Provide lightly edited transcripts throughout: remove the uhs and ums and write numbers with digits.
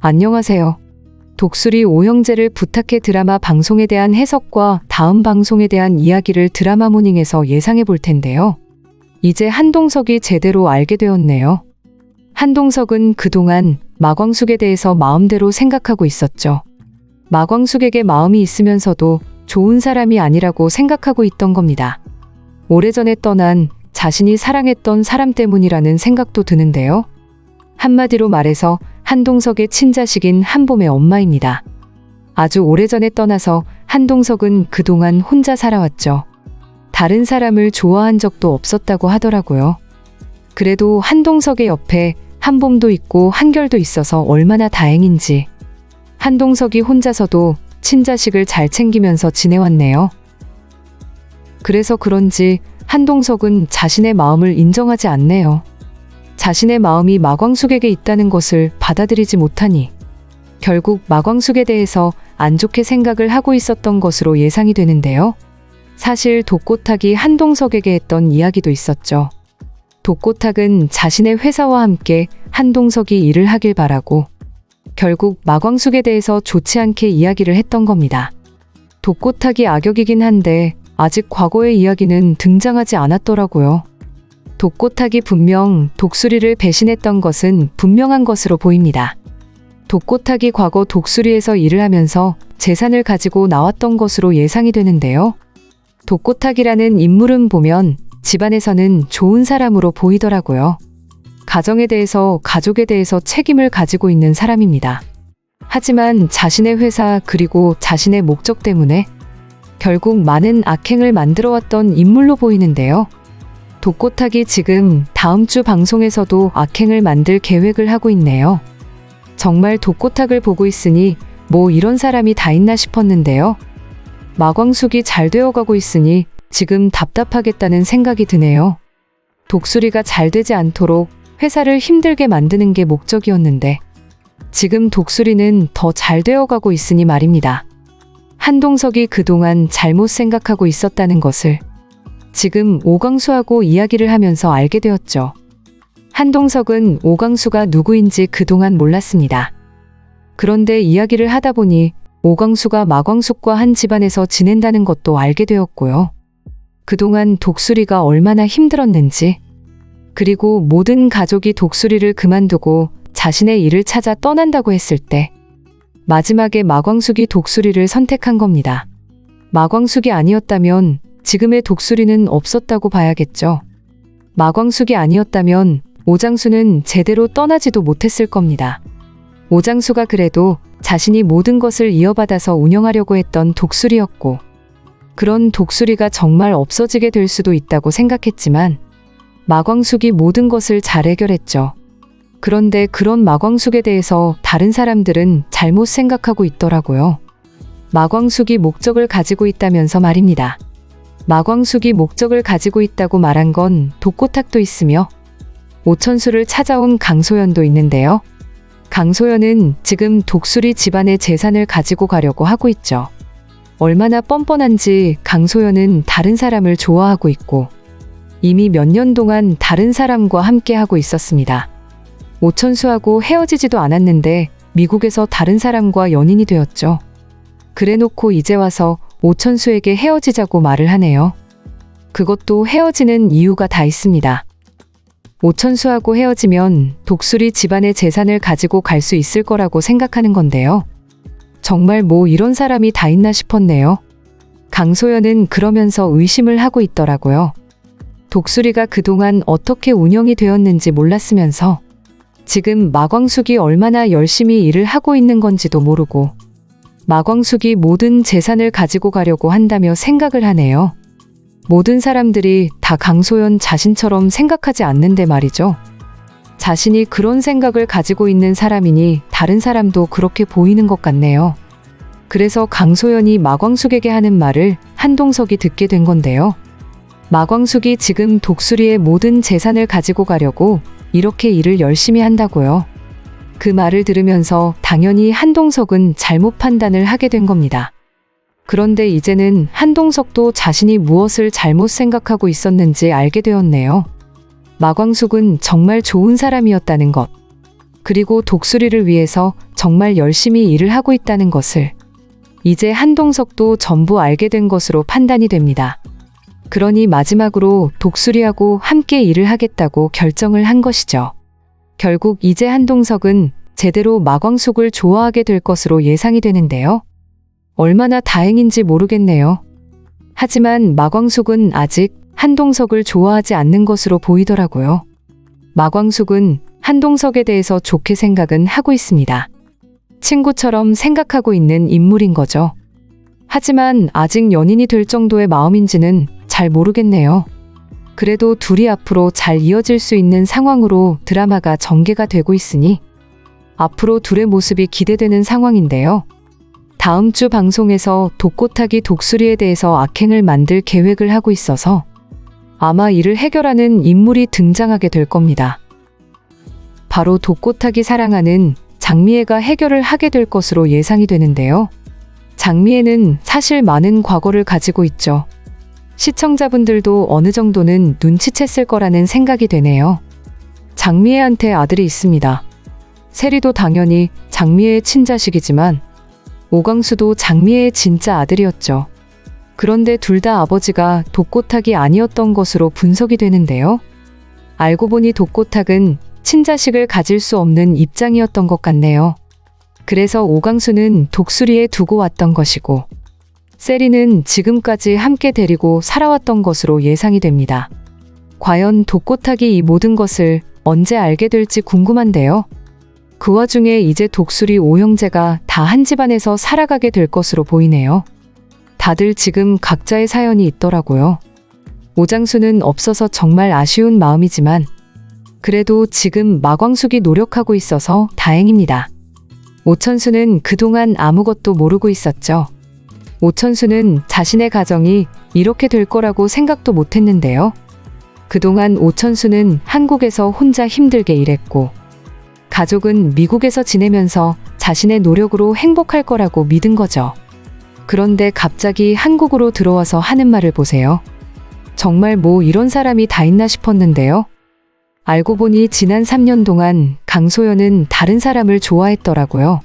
안녕하세요. 독수리 오형제를 부탁해 드라마 방송에 대한 해석과 다음 방송에 대한 이야기를 드라마 모닝에서 예상해 볼 텐데요. 이제 한동석이 제대로 알게 되었네요. 한동석은 그동안 마광숙에 대해서 마음대로 생각하고 있었죠. 마광숙에게 마음이 있으면서도 좋은 사람이 아니라고 생각하고 있던 겁니다. 오래전에 떠난 자신이 사랑했던 사람 때문이라는 생각도 드는데요. 한마디로 말해서 한동석의 친자식인 한봄의 엄마입니다. 아주 오래전에 떠나서 한동석은 그동안 혼자 살아왔죠. 다른 사람을 좋아한 적도 없었다고 하더라고요. 그래도 한동석의 옆에 한봄도 있고 한결도 있어서 얼마나 다행인지. 한동석이 혼자서도 친자식을 잘 챙기면서 지내왔네요. 그래서 그런지 한동석은 자신의 마음을 인정하지 않네요. 자신의 마음이 마광숙에게 있다는 것을 받아들이지 못하니 결국 마광숙에 대해서 안 좋게 생각을 하고 있었던 것으로 예상이 되는데요. 사실 독고탁이 한동석에게 했던 이야기도 있었죠. 독고탁은 자신의 회사와 함께 한동석이 일을 하길 바라고 결국 마광숙에 대해서 좋지 않게 이야기를 했던 겁니다. 독고탁이 악역이긴 한데 아직 과거의 이야기는 등장하지 않았더라고요. 독고탁이 분명 독수리를 배신했던 것은 분명한 것으로 보입니다. 독고탁이 과거 독수리에서 일을 하면서 재산을 가지고 나왔던 것으로 예상이 되는데요. 독고탁이라는 인물은 보면 집안에서는 좋은 사람으로 보이더라고요. 가정에 대해서, 가족에 대해서 책임을 가지고 있는 사람입니다. 하지만 자신의 회사 그리고 자신의 목적 때문에 결국 많은 악행을 만들어왔던 인물로 보이는데요. 독고탁이 지금 다음 주 방송에서도 악행을 만들 계획을 하고 있네요. 정말 독고탁을 보고 있으니 뭐 이런 사람이 다 있나 싶었는데요. 마광숙이 잘 되어가고 있으니 지금 답답하겠다는 생각이 드네요. 독수리가 잘 되지 않도록 회사를 힘들게 만드는 게 목적이었는데 지금 독수리는 더 잘 되어가고 있으니 말입니다. 한동석이 그동안 잘못 생각하고 있었다는 것을 지금 오광수하고 이야기를 하면서 알게 되었죠. 한동석은 오광수가 누구인지 그동안 몰랐습니다. 그런데 이야기를 하다 보니 오광수가 마광숙과 한 집안에서 지낸다는 것도 알게 되었고요. 그동안 독수리가 얼마나 힘들었는지, 그리고 모든 가족이 독수리를 그만두고 자신의 일을 찾아 떠난다고 했을 때 마지막에 마광숙이 독수리를 선택한 겁니다. 마광숙이 아니었다면 지금의 독수리는 없었다고 봐야겠죠. 마광숙이 아니었다면 오장수는 제대로 떠나지도 못했을 겁니다. 오장수가 그래도 자신이 모든 것을 이어받아서 운영하려고 했던 독수리였고, 그런 독수리가 정말 없어지게 될 수도 있다고 생각했지만 마광숙이 모든 것을 잘 해결했죠. 그런데 그런 마광숙에 대해서 다른 사람들은 잘못 생각하고 있더라고요. 마광숙이 목적을 가지고 있다면서 말입니다. 마광숙이 목적을 가지고 있다고 말한 건 독고탁도 있으며 오천수를 찾아온 강소연도 있는데요. 강소연은 지금 독수리 집안의 재산을 가지고 가려고 하고 있죠. 얼마나 뻔뻔한지 강소연은 다른 사람을 좋아하고 있고 이미 몇 년 동안 다른 사람과 함께 하고 있었습니다. 오천수하고 헤어지지도 않았는데 미국에서 다른 사람과 연인이 되었죠. 그래놓고 이제 와서 오천수에게 헤어지자고 말을 하네요. 그것도 헤어지는 이유가 다 있습니다. 오천수하고 헤어지면 독수리 집안의 재산을 가지고 갈 수 있을 거라고 생각하는 건데요. 정말 뭐 이런 사람이 다 있나 싶었네요. 강소연은 그러면서 의심을 하고 있더라고요. 독수리가 그동안 어떻게 운영이 되었는지 몰랐으면서 지금 마광숙이 얼마나 열심히 일을 하고 있는 건지도 모르고 마광숙이 모든 재산을 가지고 가려고 한다며 생각을 하네요. 모든 사람들이 다 강소연 자신처럼 생각하지 않는데 말이죠. 자신이 그런 생각을 가지고 있는 사람이니 다른 사람도 그렇게 보이는 것 같네요. 그래서 강소연이 마광숙에게 하는 말을 한동석이 듣게 된 건데요. 마광숙이 지금 독수리의 모든 재산을 가지고 가려고 이렇게 일을 열심히 한다고요. 그 말을 들으면서 당연히 한동석은 잘못 판단을 하게 된 겁니다. 그런데 이제는 한동석도 자신이 무엇을 잘못 생각하고 있었는지 알게 되었네요. 마광숙은 정말 좋은 사람이었다는 것. 그리고 독수리를 위해서 정말 열심히 일을 하고 있다는 것을 이제 한동석도 전부 알게 된 것으로 판단이 됩니다. 그러니 마지막으로 독수리하고 함께 일을 하겠다고 결정을 한 것이죠. 결국 이제 한동석은 제대로 마광숙을 좋아하게 될 것으로 예상이 되는데요. 얼마나 다행인지 모르겠네요. 하지만 마광숙은 아직 한동석을 좋아하지 않는 것으로 보이더라고요. 마광숙은 한동석에 대해서 좋게 생각은 하고 있습니다. 친구처럼 생각하고 있는 인물인 거죠. 하지만 아직 연인이 될 정도의 마음인지는 잘 모르겠네요. 그래도 둘이 앞으로 잘 이어질 수 있는 상황으로 드라마가 전개가 되고 있으니 앞으로 둘의 모습이 기대되는 상황인데요. 다음 주 방송에서 독고타기 독수리에 대해서 악행을 만들 계획을 하고 있어서 아마 이를 해결하는 인물이 등장하게 될 겁니다. 바로 독고타기 사랑하는 장미애가 해결을 하게 될 것으로 예상이 되는데요. 장미애는 사실 많은 과거를 가지고 있죠. 시청자분들도 어느 정도는 눈치챘을 거라는 생각이 되네요. 장미애한테 아들이 있습니다. 세리도 당연히 장미애의 친자식이지만 오광수도 장미애의 진짜 아들이었죠. 그런데 둘 다 아버지가 독고탁이 아니었던 것으로 분석이 되는데요. 알고 보니 독고탁은 친자식을 가질 수 없는 입장이었던 것 같네요. 그래서 오광수는 독수리에 두고 왔던 것이고 세리는 지금까지 함께 데리고 살아왔던 것으로 예상이 됩니다. 과연 독고탁이 이 모든 것을 언제 알게 될지 궁금한데요. 그 와중에 이제 독수리 오형제가 다 한 집안에서 살아가게 될 것으로 보이네요. 다들 지금 각자의 사연이 있더라고요. 오장수는 없어서 정말 아쉬운 마음이지만 그래도 지금 마광숙이 노력하고 있어서 다행입니다. 오천수는 그동안 아무것도 모르고 있었죠. 오천수는 자신의 가정이 이렇게 될 거라고 생각도 못했는데요. 그동안 오천수는 한국에서 혼자 힘들게 일했고 가족은 미국에서 지내면서 자신의 노력으로 행복할 거라고 믿은 거죠. 그런데 갑자기 한국으로 들어와서 하는 말을 보세요. 정말 뭐 이런 사람이 다 있나 싶었는데요. 알고 보니 지난 3년 동안 강소연은 다른 사람을 좋아했더라고요.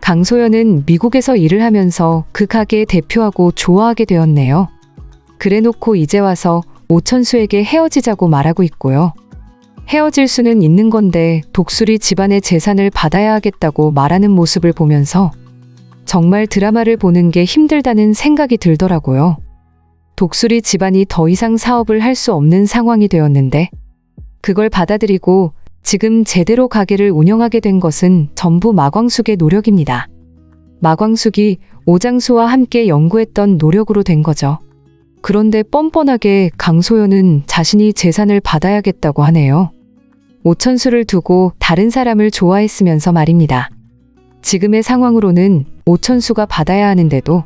강소연은 미국에서 일을 하면서 그 가게의 대표하고 좋아하게 되었네요. 그래놓고 이제 와서 오천수에게 헤어지자고 말하고 있고요. 헤어질 수는 있는 건데 독수리 집안의 재산을 받아야 하겠다고 말하는 모습을 보면서 정말 드라마를 보는 게 힘들다는 생각이 들더라고요. 독수리 집안이 더 이상 사업을 할 수 없는 상황이 되었는데 그걸 받아들이고 지금 제대로 가게를 운영하게 된 것은 전부 마광숙의 노력입니다. 마광숙이 오장수와 함께 연구했던 노력으로 된 거죠. 그런데 뻔뻔하게 강소연은 자신이 재산을 받아야겠다고 하네요. 오천수를 두고 다른 사람을 좋아했으면서 말입니다. 지금의 상황으로는 오천수가 받아야 하는데도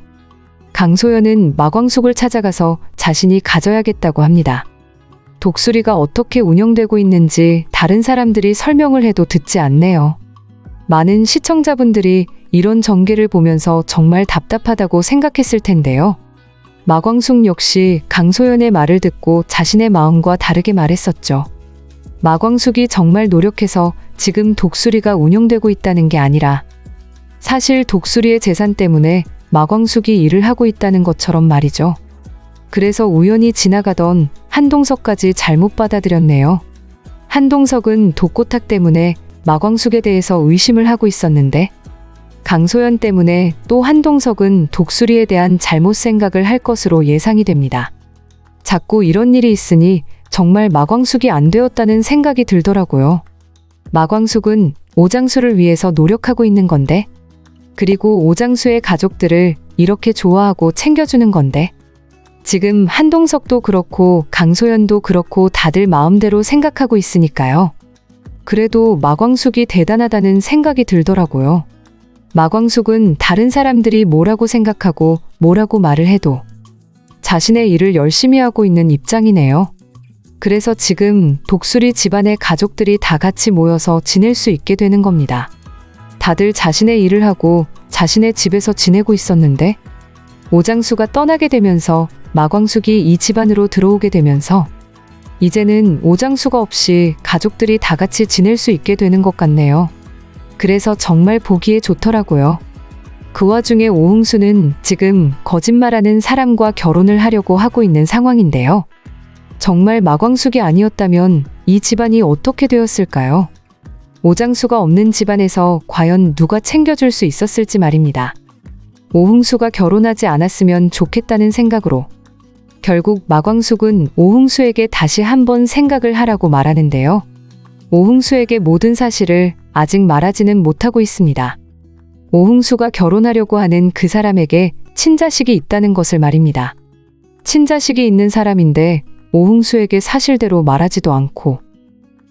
강소연은 마광숙을 찾아가서 자신이 가져야겠다고 합니다. 독수리가 어떻게 운영되고 있는지 다른 사람들이 설명을 해도 듣지 않네요. 많은 시청자분들이 이런 전개를 보면서 정말 답답하다고 생각했을 텐데요. 마광숙 역시 강소연의 말을 듣고 자신의 마음과 다르게 말했었죠. 마광숙이 정말 노력해서 지금 독수리가 운영되고 있다는 게 아니라 사실 독수리의 재산 때문에 마광숙이 일을 하고 있다는 것처럼 말이죠. 그래서 우연히 지나가던 한동석까지 잘못 받아들였네요. 한동석은 독고탁 때문에 마광숙에 대해서 의심을 하고 있었는데 강소연 때문에 또 한동석은 독수리에 대한 잘못 생각을 할 것으로 예상이 됩니다. 자꾸 이런 일이 있으니 정말 마광숙이 안 되었다는 생각이 들더라고요. 마광숙은 오장수를 위해서 노력하고 있는 건데 그리고 오장수의 가족들을 이렇게 좋아하고 챙겨주는 건데 지금 한동석도 그렇고 강소연도 그렇고 다들 마음대로 생각하고 있으니까요. 그래도 마광숙이 대단하다는 생각이 들더라고요. 마광숙은 다른 사람들이 뭐라고 생각하고 뭐라고 말을 해도 자신의 일을 열심히 하고 있는 입장이네요. 그래서 지금 독수리 집안의 가족들이 다 같이 모여서 지낼 수 있게 되는 겁니다. 다들 자신의 일을 하고 자신의 집에서 지내고 있었는데 오장수가 떠나게 되면서 마광숙이 이 집안으로 들어오게 되면서 이제는 오장수가 없이 가족들이 다 같이 지낼 수 있게 되는 것 같네요. 그래서 정말 보기에 좋더라고요. 그 와중에 오흥수는 지금 거짓말하는 사람과 결혼을 하려고 하고 있는 상황인데요. 정말 마광숙이 아니었다면 이 집안이 어떻게 되었을까요? 오장수가 없는 집안에서 과연 누가 챙겨줄 수 있었을지 말입니다. 오흥수가 결혼하지 않았으면 좋겠다는 생각으로 결국 마광숙은 오흥수에게 다시 한번 생각을 하라고 말하는데요. 오흥수에게 모든 사실을 아직 말하지는 못하고 있습니다. 오흥수가 결혼하려고 하는 그 사람에게 친자식이 있다는 것을 말입니다. 친자식이 있는 사람인데 오흥수에게 사실대로 말하지도 않고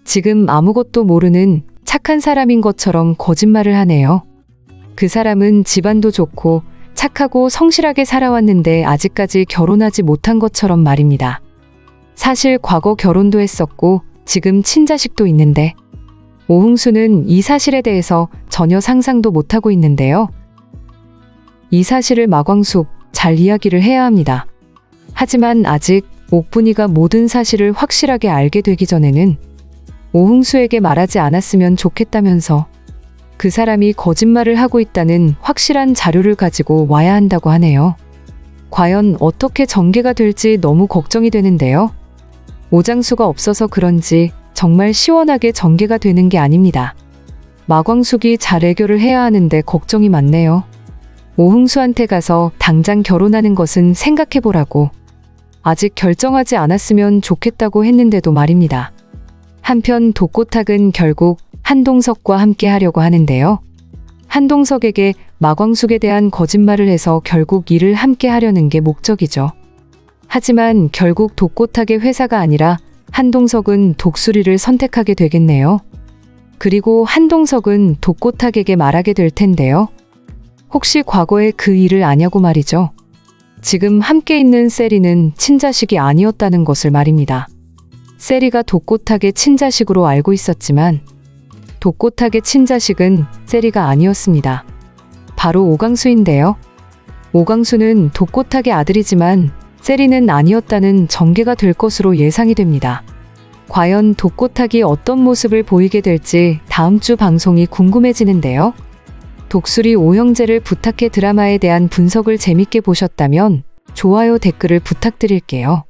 지금 아무것도 모르는 착한 사람인 것처럼 거짓말을 하네요. 그 사람은 집안도 좋고 착하고 성실하게 살아왔는데 아직까지 결혼하지 못한 것처럼 말입니다. 사실 과거 결혼도 했었고 지금 친자식도 있는데 오흥수는 이 사실에 대해서 전혀 상상도 못하고 있는데요. 이 사실을 마광숙 잘 이야기를 해야 합니다. 하지만 아직 옥분이가 모든 사실을 확실하게 알게 되기 전에는 오흥수에게 말하지 않았으면 좋겠다면서 그 사람이 거짓말을 하고 있다는 확실한 자료를 가지고 와야 한다고 하네요. 과연 어떻게 전개가 될지 너무 걱정이 되는데요. 오장수가 없어서 그런지 정말 시원하게 전개가 되는 게 아닙니다. 마광숙이 잘 해결을 해야 하는데 걱정이 많네요. 오흥수한테 가서 당장 결혼하는 것은 생각해보라고 아직 결정하지 않았으면 좋겠다고 했는데도 말입니다. 한편 독고탁은 결국 한동석과 함께 하려고 하는데요. 한동석에게 마광숙에 대한 거짓말을 해서 결국 일을 함께 하려는 게 목적이죠. 하지만 결국 독고탁의 회사가 아니라 한동석은 독수리를 선택하게 되겠네요. 그리고 한동석은 독고탁에게 말하게 될 텐데요. 혹시 과거에 그 일을 아냐고 말이죠. 지금 함께 있는 세리는 친자식이 아니었다는 것을 말입니다. 세리가 독고탁의 친자식으로 알고 있었지만 독고탁의 친자식은 세리가 아니었습니다. 바로 오광수인데요. 오광수는 독고탁의 아들이지만 세리는 아니었다는 전개가 될 것으로 예상이 됩니다. 과연 독고탁이 어떤 모습을 보이게 될지 다음 주 방송이 궁금해지는데요. 독수리 오형제를 부탁해 드라마에 대한 분석을 재밌게 보셨다면 좋아요, 댓글을 부탁드릴게요.